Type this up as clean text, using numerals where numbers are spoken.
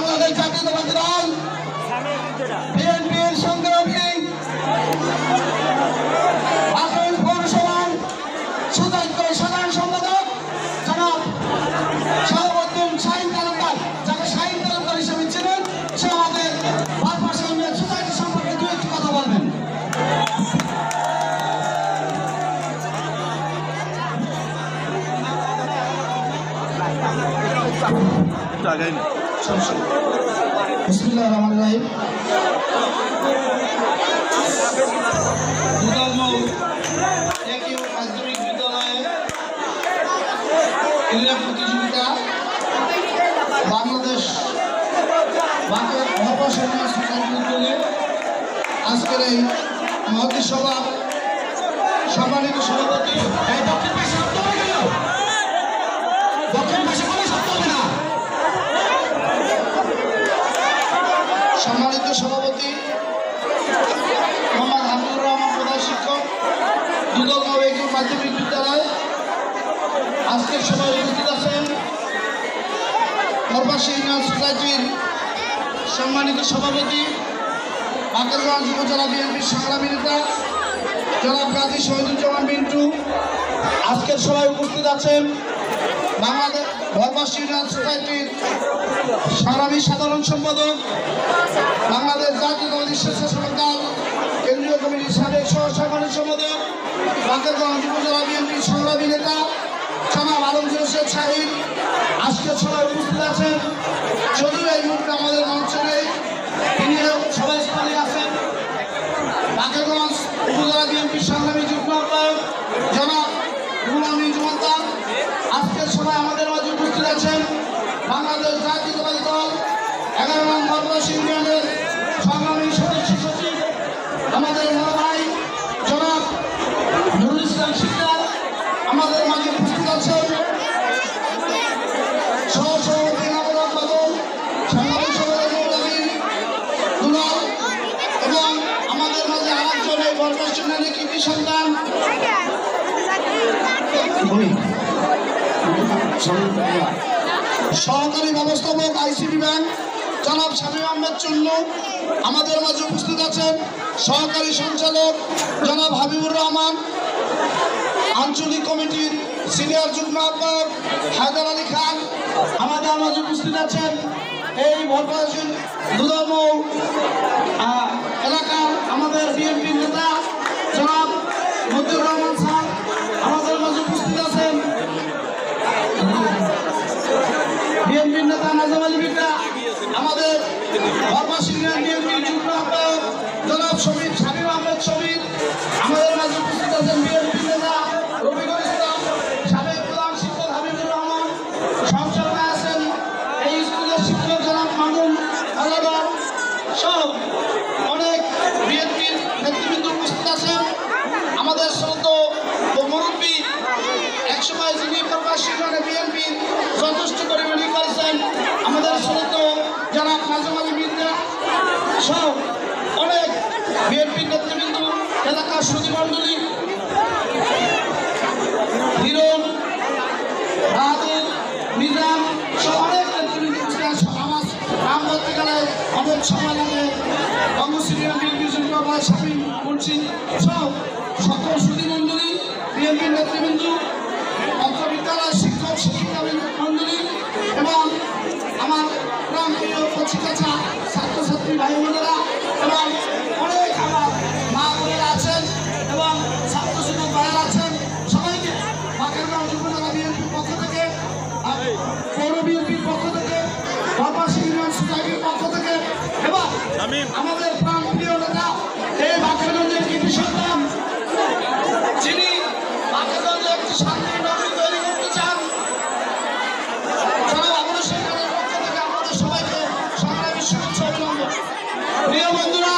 বাংলাদেশ জাতীয়তাবাদী দল বিএনপির সংগ্রামী আসাম পৌরসভার সুযোগ্য সাধারণ সম্পাদক জনাব শাহাবুদ্দিন শাহিন তালুকদার, যাকে শাহিন তালুকদার হিসেবে ছিলেন, সে আমাদের ভারতবর্ষ ইন্ডিয়ান সোসাইটি সম্পর্কে দু একটি কথা বলবেন। বিসমিল্লাহির রহমানির রহিম। একই মাধ্যমিক বিদ্যালয়ে ক্রীড়া প্রতিযোগিতা বাংলাদেশ উদ্যোগে আজকের এই মহতী সভা সম্মানিত সভাপতি সম্মানিত সভাপতি মোহাম্মদ হাবিবুর রহমান, প্রধান শিক্ষক, দুদলগাঁও একই মাধ্যমিক বিদ্যালয়। আজকের সভায় উপস্থিত আছেন করবাসী ইউনিয়ন সোসাইটির সম্মানিত সভাপতি, বাকেরগঞ্জ উপজেলা বিএনপির সংগ্রামী নেতা জনাব গাজী শহীদুজ্জামান মিন্টু। আজকের সভায় উপস্থিত আছেন বাংলাদেশ করবাসী ইউনিয়ন সোসাইটির সংগ্রামী সাধারণ সম্পাদক, বাংলাদেশ জাতীয়তাবাদী স্বেচ্ছাসেবক দল কেন্দ্রীয় কমিটির সাবেক সহ সাধারণ সম্পাদক, বাকেরগঞ্জ উপজেলা বিএনপির সংগ্রামী নেতা জনাব আলমগীর হোসেন শাহিন। আজকের সভায় উপস্থিত আছেন, যদিও এই মুহূর্তে আমাদের মঞ্চে নেই, তিনি সভাস্থলে আছেন বাকেরগঞ্জ উপজেলা বিএনপির সংগ্রামী যুগ্ম আহ্বায়ক জনাব গুলামী জুমাদ্দার। আজকের সভায় আমাদের মাঝে উপস্থিত আছেন বাংলাদেশ জাতীয়তাবাদী দল 11 নং করবাসী ইউনিয়নের সংগ্রামী সদস্য সচিব আমাদের বড় ভাই জনাব নুরুল ইসলাম শিকদার। আমাদের মাঝে উপস্থিত আছেন সহসভাপতি নামুল বাদল, সংগ্রামী সভাপতি দুলাল, এবং আমাদের মাঝে আরেকজন এই বরখাস্ত ইউনিয়নের কৃতি সন্তান সহকারী ব্যবস্থাপক আইসিবি ব্যাংক জনাব শামীম আহমেদ চুন্নু। আমাদের মাঝে উপস্থিত আছেন সহকারী সঞ্চালক জনাব হাবিবুর রহমান, আঞ্চলিক কমিটির সিনিয়র যুগ্ম আহ্বায়ক হায়দার আলী খান। আমাদের মাঝে উপস্থিত আছেন এই ভরপাসীন দুদলগাঁও এলাকার আমাদের বিএনপির নেতা জনাব মতিউর রহমান স্যার। আমাদের মাঝে উপস্থিত আছেন বিএনপির নেতা নাজম আলী বিটা, আমাদের করবাসী বিএনপির যুগ্ম আহ্বায়ক জনাব শামীম আহমেদ শমীর। আমাদের মাঝে উপস্থিত আছেন বিএনপির নেতা রফিকুল ইসলাম, সাবেক প্রধান শিক্ষক হাবিবুর রহমান, সঞ্চালনায় আছেন এই স্কুলের শিক্ষক জনাব মামুন আলাদার সহ অনেক বিএনপির নেতৃবৃন্দ উপস্থিত আছেন। আমাদের শ্রদ্ধেয় মুরব্বী, একসময় যিনি করবাসী বিএনপির যথেষ্ট পরিমাণে করেছেন, আমাদের শ্রদ্ধেয় জনাব নাজম আলী মির্জা সহ অনেক বিএনপির নেতৃবৃন্দ, এলাকার সুধীমণ্ডলী, হিরণ, বাহাদুর, নিজাম সহ অনেক নেতৃবৃন্দ আমার নাম বলতে গেলে অনেক সময় লাগে। কংগ্রেসিয়ান বিএনপি যুগ্মভাই শামীম মুন্সি সহ সকল সুধীমণ্ডলী, বিএনপির নেতৃবৃন্দ, বিদ্যালয়ের শিক্ষক শিক্ষিকা মন্ডলী এবং আমার প্রাণপ্রিয় কচিকাছা ছাত্রছাত্রী ভাই বোনেরা এবং অনেক আমার মা বোনেরা আছেন এবং ছাত্র শিক্ষক ভাইয়েরা আছেন, সবাইকে বাকেরগঞ্জ উপজেলা বিএনপির পক্ষ থেকে, পৌর বিএনপির পক্ষ থেকে, করবাসী ইউনিয়ন সোসাইটির পক্ষ থেকে এবং আমাদের প্রাণপ্রিয় নেতা এই বাকেরগঞ্জের কৃতি সন্তান, যিনি বাকেরগঞ্জে একটি শান্তি নগরী তৈরি করতে চান, জনাব আবুল হোসেন খানের পক্ষ থেকে আমাদের সবাইকে সংগ্রামী শুভেচ্ছা অভিনন্দন। প্রিয় বন্ধুরা,